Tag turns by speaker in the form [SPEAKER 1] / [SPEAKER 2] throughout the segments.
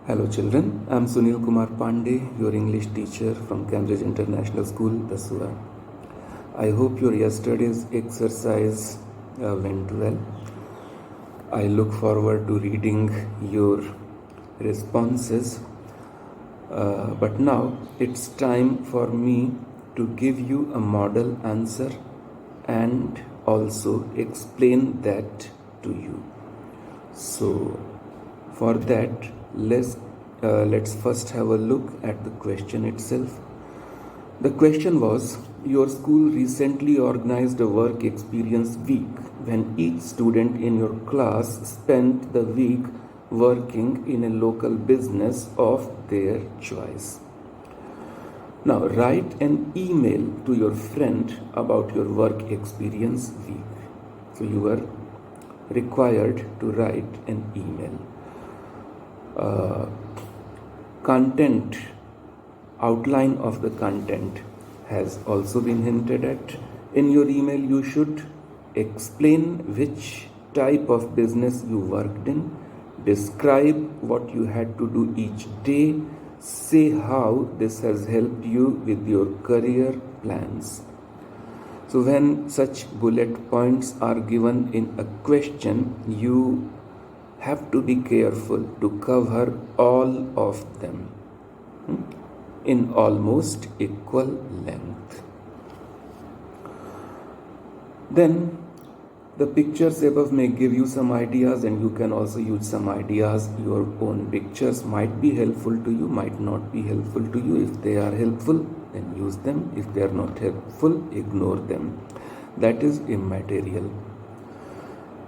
[SPEAKER 1] Hello children, I am Sunil Kumar Pandey, your English teacher from Cambridge International School, Dasura. I hope your yesterday's exercise went well. I look forward to reading your responses. But now it's time for me to give you a model answer and also explain that to you. So for that, let's first have a look at the question itself. The question was, your school recently organized a work experience week when each student in your class spent the week working in a local business of their choice. Now write an email to your friend about your work experience week. So you are required to write an email. Content, outline of the content has also been hinted at. In your email, you should explain which type of business you worked in, describe what you had to do each day, say how this has helped you with your career plans. So when such bullet points are given in a question, you have to be careful to cover all of them in almost equal length. Then the pictures above may give you some ideas, and you can also use some ideas. Your own pictures might be helpful to you, might not be helpful to you. If they are helpful, then use them. If they are not helpful, ignore them. That is immaterial.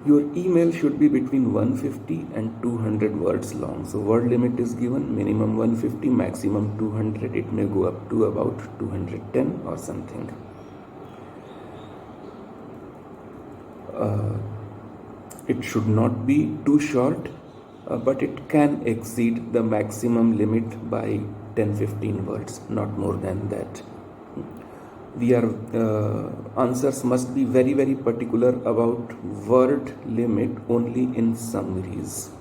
[SPEAKER 1] Your email should be between 150 and 200 words long. So word limit is given, minimum 150, maximum 200. It may go up to about 210 or something. It should not be too short, but it can exceed the maximum limit by 10-15 words, not more than that. Answers must be very, very particular about word limit only in summaries.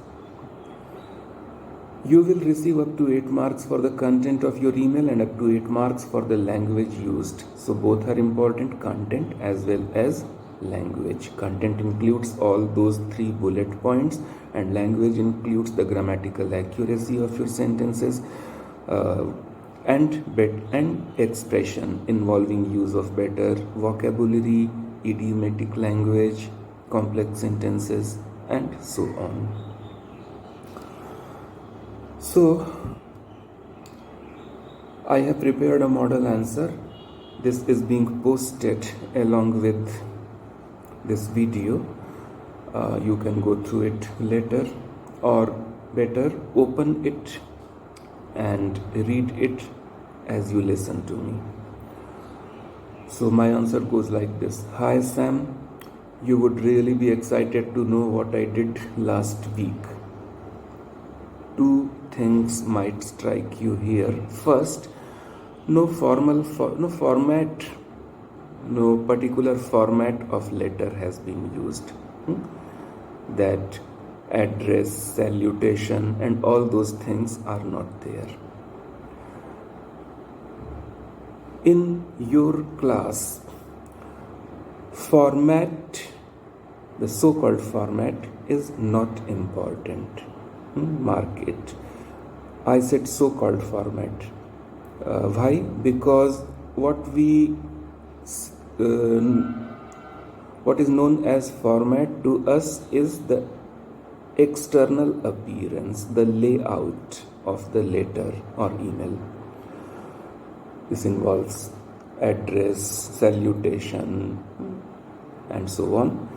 [SPEAKER 1] You will receive up to 8 marks for the content of your email and up to 8 marks for the language used. So both are important, content as well as language. Content includes all those 3 bullet points, and language includes the grammatical accuracy of your sentences, and expression involving use of better vocabulary, idiomatic language, complex sentences, and so on. So I have prepared a model answer. This is being posted along with this video. You can go through it later, or better, open it and read it as you listen to me. So my answer goes like this. Hi Sam, you would really be excited to know what I did last week. 2 things might strike you here. First, no particular format of letter has been used. That address, salutation, and all those things are not there. In your class, format, the so-called format, is not important. Mark it. I said so-called format. Why? Because what is known as format to us is the external appearance, the layout of the letter or email. This involves address, salutation, and so on.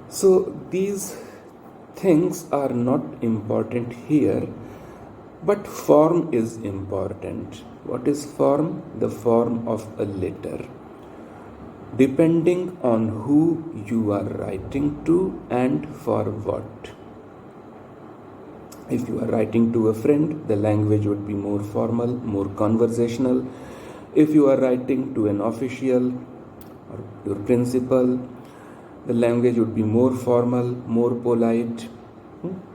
[SPEAKER 1] So these things are not important here, but form is important. What is form? The form of a letter. Depending on who you are writing to and for what. If you are writing to a friend, the language would be more formal, more conversational. If you are writing to an official or your principal, the language would be more formal, more polite.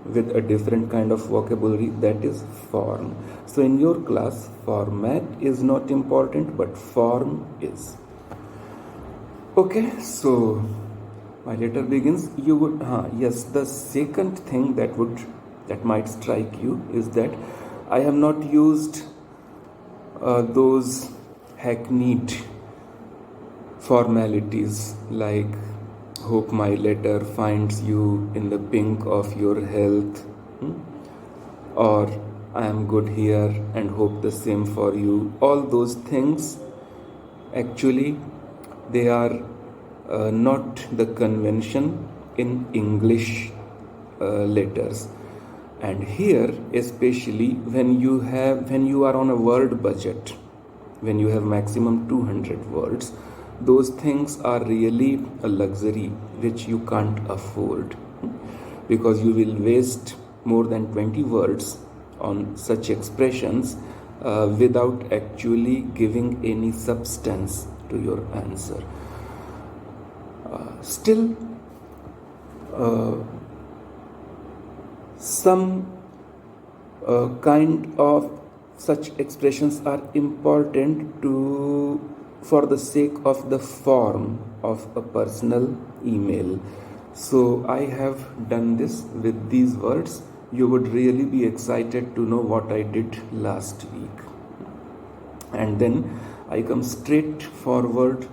[SPEAKER 1] with a different kind of vocabulary, that is form. So in your class, format is not important, but form is. Okay, so my letter begins. You would yes, the second thing that might strike you is that I have not used those hackneyed formalities like hope my letter finds you in the pink of your health, or I am good here and hope the same for you. All those things, actually, they are not the convention in English letters. And here, especially when you are on a word budget, when you have maximum 200 words, those things are really a luxury which you can't afford, because you will waste more than 20 words on such expressions without actually giving any substance to your answer. Still, some kind of such expressions are important for the sake of the form of a personal email. So I have done this with these words. You would really be excited to know what I did last week. And then I come straight forward.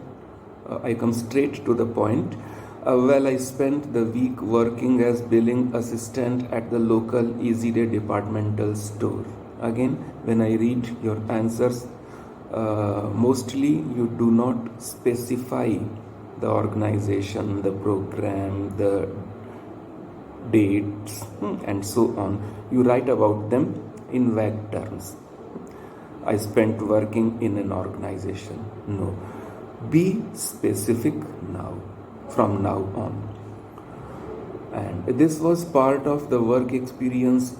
[SPEAKER 1] I come straight to the point. Well, I spent the week working as billing assistant at the local EasyDay departmental store. Again, when I read your answers, mostly you do not specify the organization, the program, the dates, and so on. You write about them in vague terms. I spent working in an organization. No. Be specific now, from now on. And this was part of the work experience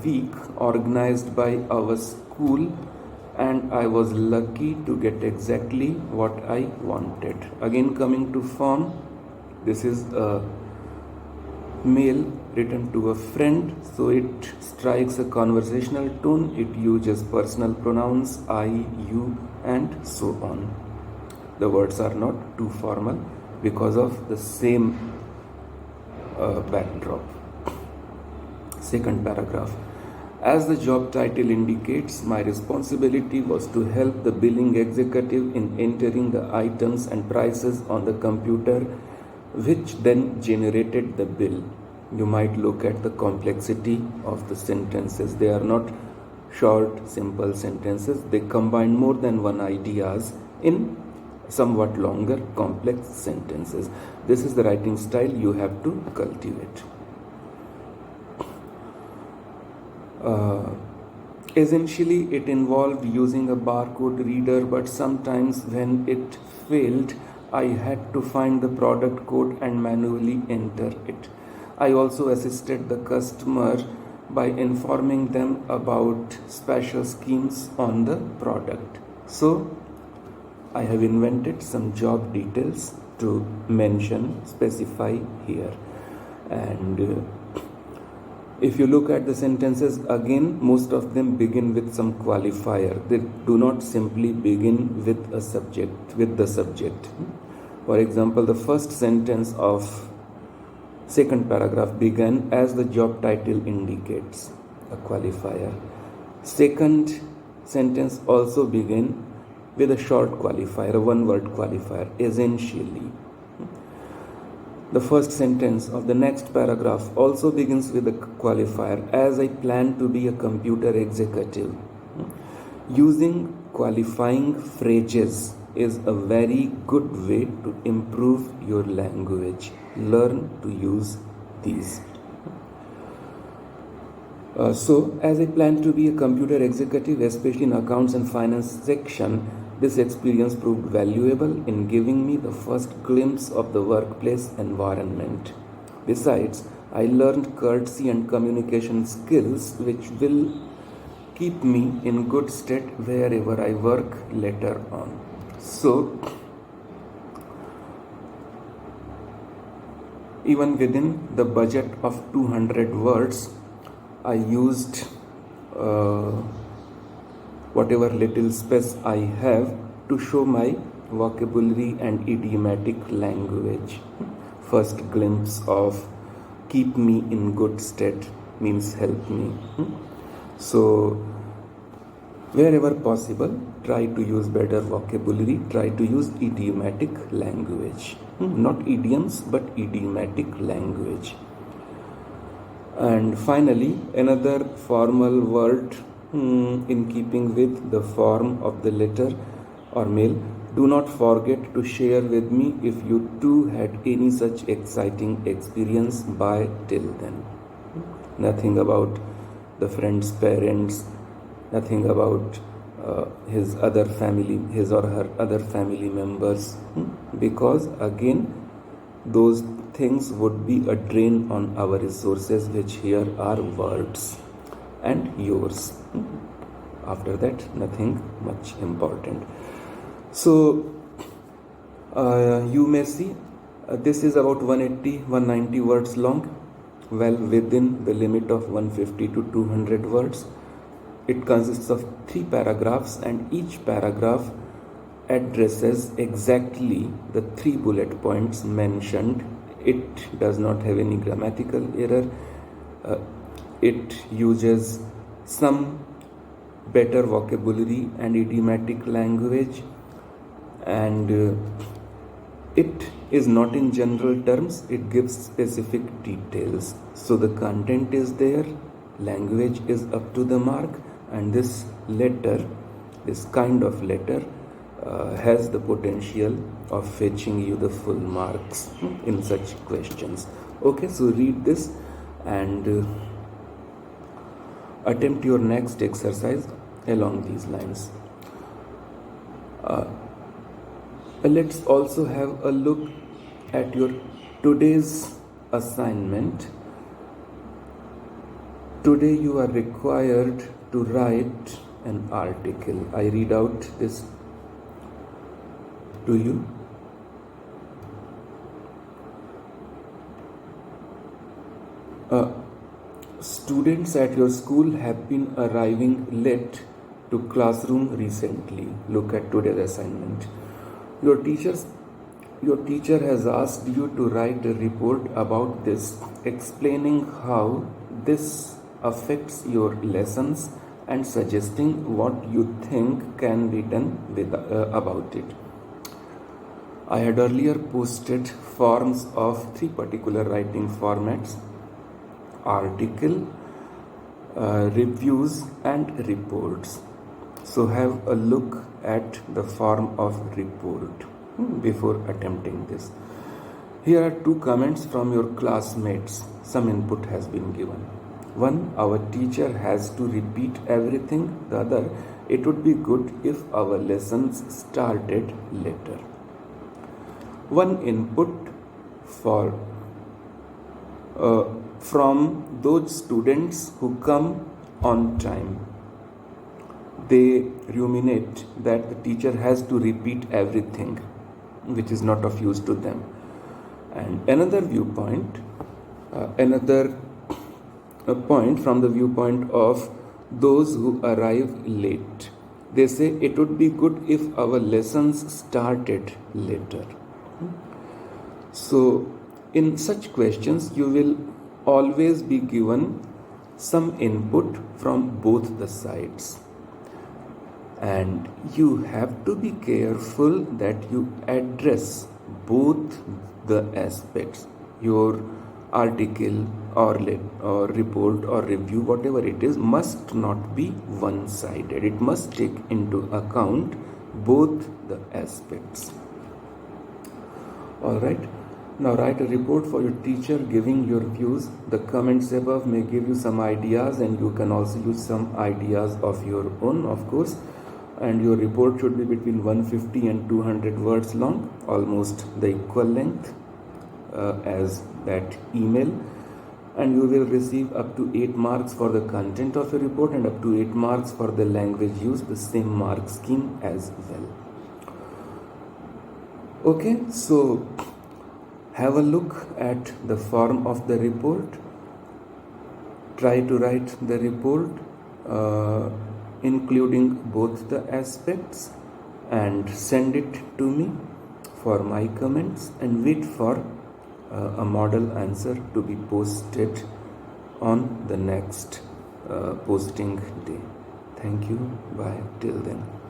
[SPEAKER 1] week organized by our school, and I was lucky to get exactly what I wanted. Again, coming to form, this is a mail written to a friend, so it strikes a conversational tone. It uses personal pronouns I, you, and so on. The words are not too formal because of the same backdrop. Second paragraph. As the job title indicates, my responsibility was to help the billing executive in entering the items and prices on the computer, which then generated the bill. You might look at the complexity of the sentences. They are not short, simple sentences. They combine more than one ideas in somewhat longer, complex sentences. This is the writing style you have to cultivate. Essentially, it involved using a barcode reader, but sometimes when it failed, I had to find the product code and manually enter it. I also assisted the customer by informing them about special schemes on the product. So, I have invented some job details to specify here. And if you look at the sentences again, most of them begin with some qualifier. They do not simply begin with the subject. For example, the first sentence of second paragraph began as the job title indicates, a qualifier. Second sentence also began with a short qualifier, a one-word qualifier, essentially. The first sentence of the next paragraph also begins with a qualifier, as I plan to be a computer executive. Using qualifying phrases is a very good way to improve your language. Learn to use these. So, as I plan to be a computer executive, especially in accounts and finance section, this experience proved valuable in giving me the first glimpse of the workplace environment. Besides, I learned courtesy and communication skills which will keep me in good stead wherever I work later on. So, Even within the budget of 200 words, I used whatever little space I have to show my vocabulary and idiomatic language. First glimpse of keep me in good stead means help me. So wherever possible, try to use better vocabulary, try to use idiomatic language. Not idioms, but idiomatic language. And finally, another formal word in keeping with the form of the letter or mail. Do not forget to share with me if you too had any such exciting experience by till then. Nothing about the friend's parents, nothing about his or her other family members, because again those things would be a drain on our resources, which here are words and yours. After that, nothing much important. So you may see this is about 180-190 words long, well within the limit of 150 to 200 words. It consists of 3 paragraphs, and each paragraph addresses exactly the 3 bullet points mentioned. It does not have any grammatical error. It uses some better vocabulary and idiomatic language, and it is not in general terms, it gives specific details. So the content is there, language is up to the mark, and this kind of letter has the potential of fetching you the full marks in such questions. Okay, so read this and attempt your next exercise along these lines. Let's also have a look at your today's assignment. Today you are required to write an article. I read out this to you. Students at your school have been arriving late to classroom recently. Look at today's assignment. Your teacher has asked you to write a report about this, explaining how this affects your lessons and suggesting what you think can be done about it. I had earlier posted forms of 3 particular writing formats: article, reviews and reports. So have a look at the form of report before attempting this. Here are 2 comments from your classmates. Some input has been given. One, our teacher has to repeat everything. The other, it would be good if our lessons started later. One input from those students who come on time. They ruminate that the teacher has to repeat everything, which is not of use to them. And another viewpoint, a point from the viewpoint of those who arrive late. They say it would be good if our lessons started later. So in such questions, you will always be given some input from both the sides. And you have to be careful that you address both the aspects. Your article or report or review, whatever it is, must not be one-sided. It must take into account both the aspects. Alright, now write a report for your teacher giving your views. The comments above may give you some ideas, and you can also use some ideas of your own, of course. And your report should be between 150 and 200 words long, almost the equal length as that email. And you will receive up to 8 marks for the content of your report and up to 8 marks for the language used, the same mark scheme as well. Okay, so Have a look at the form of the report. Try to write the report including both the aspects and send it to me for my comments, and wait for a model answer to be posted on the next posting day. Thank you. Bye till then.